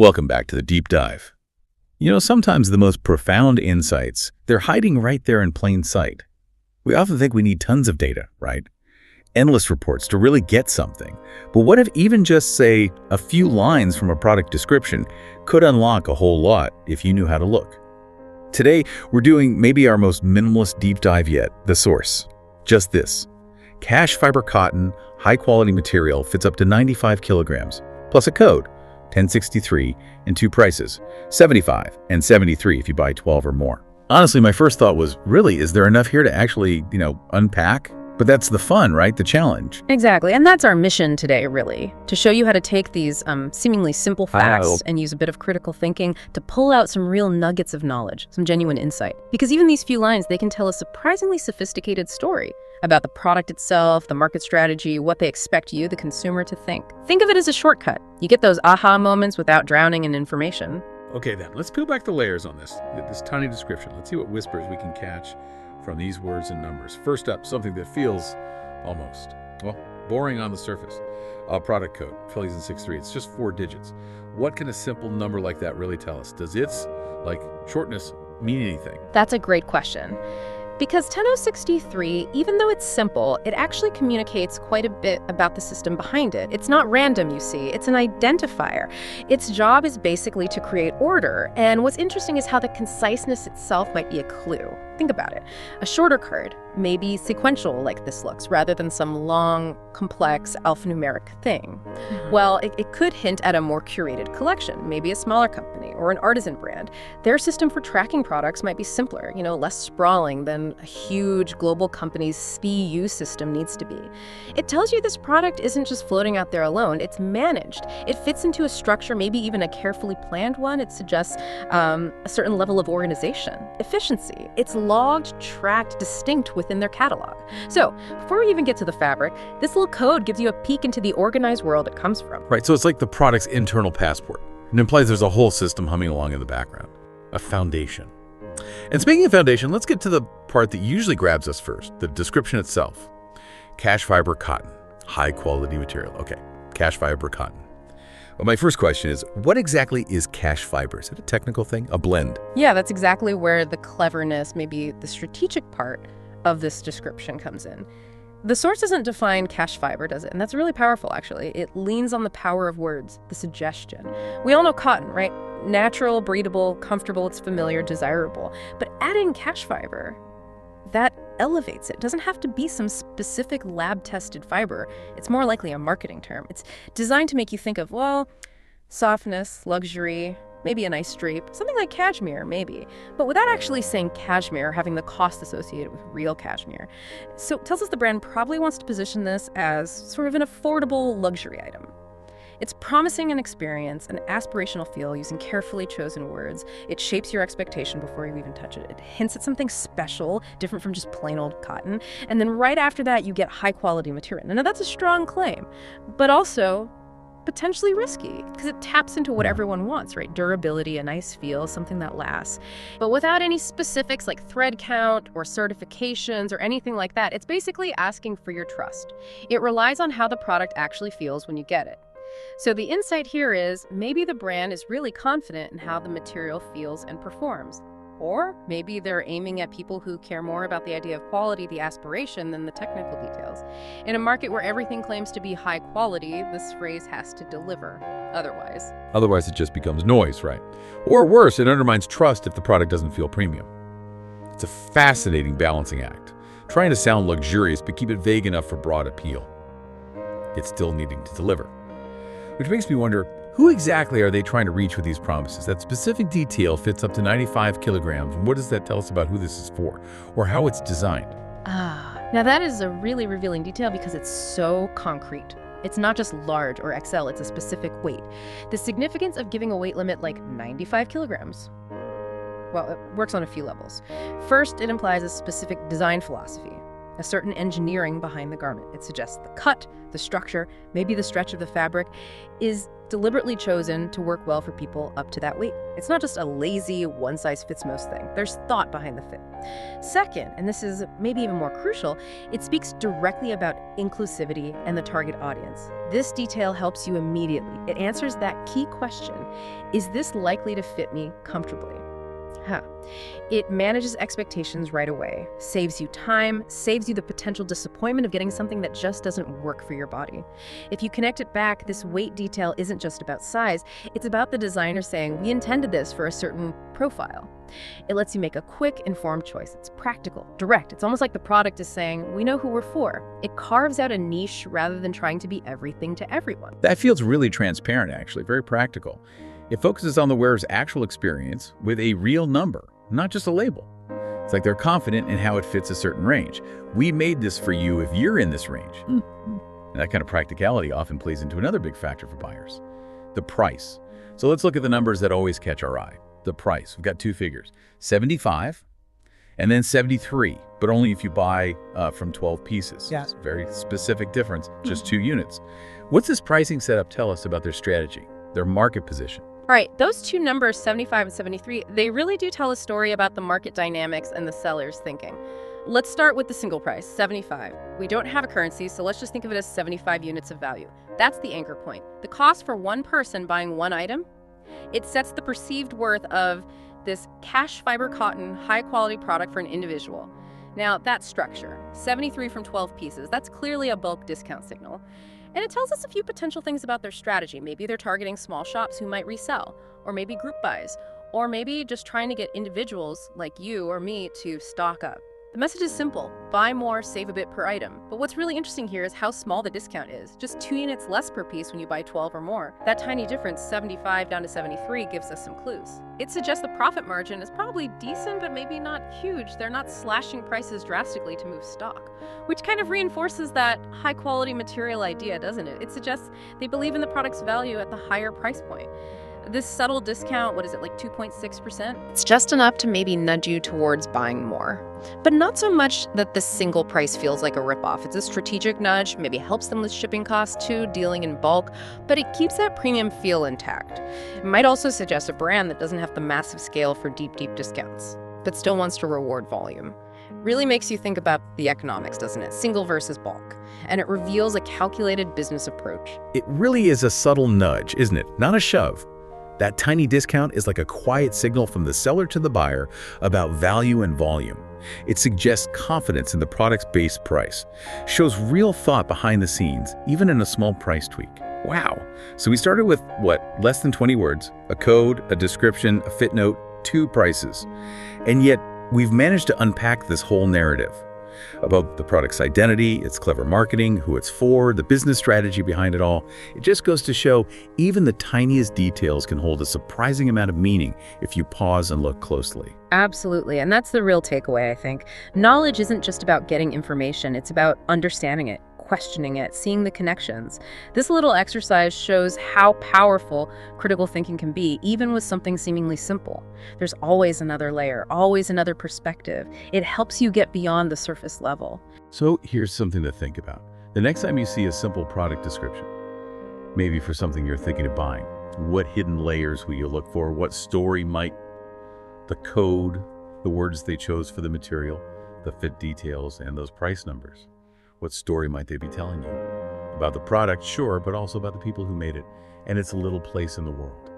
Welcome back to the deep dive. Sometimes the most profound insights, they're hiding right there in plain sight. We often think we need tons of data, right? Endless reports to really get something. But what if even just, say, a few lines from a product description could unlock a whole lot if you knew how to look? Today, we're doing maybe our most minimalist deep dive yet, the source. Just this. Cash fiber cotton, high-quality material fits up to 95 kilograms, plus a code. 1063 and two prices, 75 and 73 if you buy 12 or more. Honestly, my first thought was, really, is there enough here to actually, unpack? But that's the fun, right? The challenge. Exactly. And that's our mission today, really, to show you how to take these seemingly simple facts and use a bit of critical thinking to pull out some real nuggets of knowledge, some genuine insight. Because even these few lines, they can tell a surprisingly sophisticated story about the product itself, the market strategy, what they expect you, the consumer, to think. Think of it as a shortcut. You get those aha moments without drowning in information. Okay, then, let's peel back the layers on this tiny description. Let's see what whispers we can catch from these words and numbers. First up, something that feels almost, boring on the surface. Product code, 2063. It's just 4 digits. What can a simple number like that really tell us? Does its, shortness mean anything? That's a great question. Because 10063, even though it's simple, it actually communicates quite a bit about the system behind it. It's not random, you see. It's an identifier. Its job is basically to create order. And what's interesting is how the conciseness itself might be a clue. Think about it. A shorter card may be sequential like this looks, rather than some long, complex, alphanumeric thing. Well, it could hint at a more curated collection, maybe a smaller company or an artisan brand. Their system for tracking products might be simpler, less sprawling than a huge global company's SPU system needs to be. It tells you this product isn't just floating out there alone, it's managed. It fits into a structure, maybe even a carefully planned one. It suggests a certain level of organization, efficiency. It's logged, tracked, distinct within their catalog. So, before we even get to the fabric, this little code gives you a peek into the organized world it comes from. Right, so it's like the product's internal passport. It implies there's a whole system humming along in the background. A foundation. And speaking of foundation, let's get to the part that usually grabs us first, the description itself. Cash fiber cotton, high quality material. Okay, cash fiber cotton. Well, my first question is, what exactly is cash fiber? Is it a technical thing, a blend? Yeah, that's exactly where the cleverness, maybe the strategic part of this description comes in. The source doesn't define cash fiber, does it? And that's really powerful, actually. It leans on the power of words, the suggestion. We all know cotton, right? Natural, breathable, comfortable, it's familiar, desirable. But adding cash fiber, that elevates it. It doesn't have to be some specific lab-tested fiber. It's more likely a marketing term. It's designed to make you think of, softness, luxury, maybe a nice drape, something like cashmere, maybe, but without actually saying cashmere, having the cost associated with real cashmere. So it tells us the brand probably wants to position this as sort of an affordable luxury item. It's promising an experience, an aspirational feel using carefully chosen words. It shapes your expectation before you even touch it. It hints at something special, different from just plain old cotton. And then right after that, you get high quality material. Now that's a strong claim, but also potentially risky because it taps into what everyone wants, right? Durability, a nice feel, something that lasts. But without any specifics like thread count or certifications or anything like that, it's basically asking for your trust. It relies on how the product actually feels when you get it. So the insight here is maybe the brand is really confident in how the material feels and performs. Or maybe they're aiming at people who care more about the idea of quality, the aspiration, than the technical details. In a market where everything claims to be high quality, this phrase has to deliver. Otherwise, it just becomes noise, right? Or worse, it undermines trust if the product doesn't feel premium. It's a fascinating balancing act. Trying to sound luxurious, but keep it vague enough for broad appeal. It's still needing to deliver. Which makes me wonder, who exactly are they trying to reach with these promises? That specific detail fits up to 95 kilograms. What does that tell us about who this is for or how it's designed? Now that is a really revealing detail because it's so concrete. It's not just large or XL, it's a specific weight. The significance of giving a weight limit like 95 kilograms, well, it works on a few levels. First, it implies a specific design philosophy, a certain engineering behind the garment. It suggests the cut, the structure, maybe the stretch of the fabric is deliberately chosen to work well for people up to that weight. It's not just a lazy one-size-fits-most thing. There's thought behind the fit. Second, and this is maybe even more crucial, it speaks directly about inclusivity and the target audience. This detail helps you immediately. It answers that key question: is this likely to fit me comfortably? It manages expectations right away, saves you time, saves you the potential disappointment of getting something that just doesn't work for your body. If you connect it back, this weight detail isn't just about size, it's about the designer saying, we intended this for a certain profile. It lets you make a quick, informed choice. It's practical, direct. It's almost like the product is saying, we know who we're for. It carves out a niche rather than trying to be everything to everyone. That feels really transparent, actually, very practical. It focuses on the wearer's actual experience with a real number, not just a label. It's like they're confident in how it fits a certain range. We made this for you if you're in this range. And that kind of practicality often plays into another big factor for buyers: the price. So let's look at the numbers that always catch our eye. The price. We've got two figures: 75 and then 73, but only if you buy from 12 pieces. Yeah. It's a very specific difference, just 2 units. What's this pricing setup tell us about their strategy, their market position? All right, those two numbers, 75 and 73, they really do tell a story about the market dynamics and the seller's thinking. Let's start with the single price, 75. We don't have a currency, so let's just think of it as 75 units of value. That's the anchor point. The cost for one person buying one item, it sets the perceived worth of this cash fiber cotton, high-quality product for an individual. Now, that structure, 73 from 12 pieces, that's clearly a bulk discount signal. And it tells us a few potential things about their strategy. Maybe they're targeting small shops who might resell, or maybe group buys, or maybe just trying to get individuals like you or me to stock up. The message is simple: buy more, save a bit per item. But what's really interesting here is how small the discount is. Just 2 units less per piece when you buy 12 or more. That tiny difference, 75 down to 73, gives us some clues. It suggests the profit margin is probably decent, but maybe not huge. They're not slashing prices drastically to move stock, which kind of reinforces that high-quality material idea, doesn't it? It suggests they believe in the product's value at the higher price point. This subtle discount, what is it, like 2.6%? It's just enough to maybe nudge you towards buying more. But not so much that the single price feels like a ripoff. It's a strategic nudge, maybe helps them with shipping costs too, dealing in bulk, but it keeps that premium feel intact. It might also suggest a brand that doesn't have the massive scale for deep discounts, but still wants to reward volume. Really makes you think about the economics, doesn't it? Single versus bulk. And it reveals a calculated business approach. It really is a subtle nudge, isn't it? Not a shove. That tiny discount is like a quiet signal from the seller to the buyer about value and volume. It suggests confidence in the product's base price, shows real thought behind the scenes, even in a small price tweak. Wow. So we started with, less than 20 words, a code, a description, a fit note, 2 prices. And yet, we've managed to unpack this whole narrative about the product's identity, its clever marketing, who it's for, the business strategy behind it all. It just goes to show even the tiniest details can hold a surprising amount of meaning if you pause and look closely. Absolutely, and that's the real takeaway, I think. Knowledge isn't just about getting information, it's about understanding it, questioning it, seeing the connections. This little exercise shows how powerful critical thinking can be, even with something seemingly simple. There's always another layer, always another perspective. It helps you get beyond the surface level. So here's something to think about. The next time you see a simple product description, maybe for something you're thinking of buying, what hidden layers will you look for? What story might the code, the words they chose for the material, the fit details, and those price numbers? What story might they be telling you? About the product, sure, but also about the people who made it and its little place in the world.